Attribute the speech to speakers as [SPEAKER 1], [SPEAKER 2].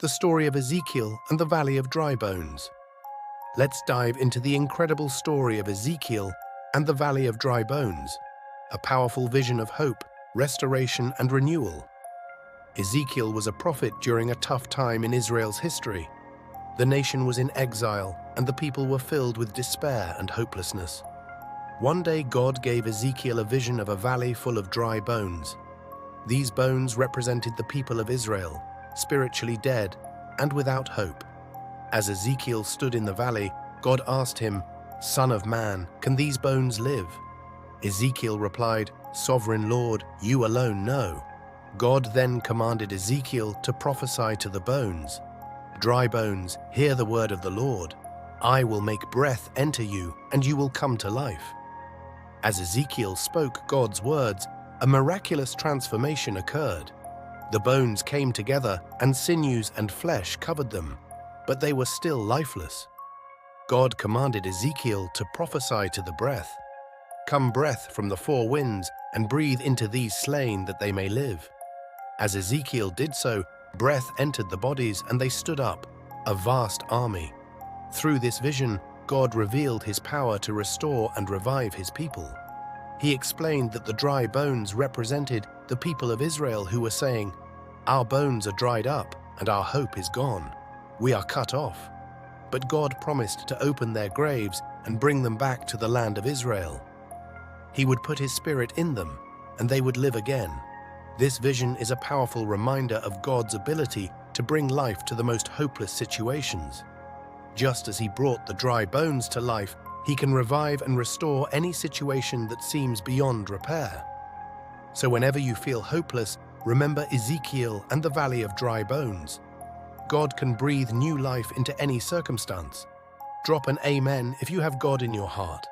[SPEAKER 1] the story of Ezekiel and the Valley of Dry Bones. Let's dive into the incredible story of Ezekiel and the Valley of Dry Bones, a powerful vision of hope, restoration, and renewal. Ezekiel was a prophet during a tough time in Israel's history. The nation was in exile, and the people were filled with despair and hopelessness. One day, God gave Ezekiel a vision of a valley full of dry bones. These bones represented the people of Israel, spiritually dead and without hope. As Ezekiel stood in the valley, God asked him, "Son of man, can these bones live?" Ezekiel replied, "Sovereign Lord, you alone know." God then commanded Ezekiel to prophesy to the bones. "Dry bones, hear the word of the Lord. I will make breath enter you, and you will come to life." As Ezekiel spoke God's words, a miraculous transformation occurred. The bones came together, and sinews and flesh covered them, but they were still lifeless. God commanded Ezekiel to prophesy to the breath. "Come, breath from the four winds, and breathe into these slain that they may live." As Ezekiel did so, breath entered the bodies, and they stood up, a vast army. Through this vision, God revealed his power to restore and revive his people. He explained that the dry bones represented the people of Israel who were saying, "Our bones are dried up, and our hope is gone. We are cut off." But God promised to open their graves and bring them back to the land of Israel. He would put his spirit in them, and they would live again. This vision is a powerful reminder of God's ability to bring life to the most hopeless situations. Just as he brought the dry bones to life, he can revive and restore any situation that seems beyond repair. So whenever you feel hopeless, remember Ezekiel and the Valley of Dry Bones. God can breathe new life into any circumstance. Drop an amen if you have God in your heart.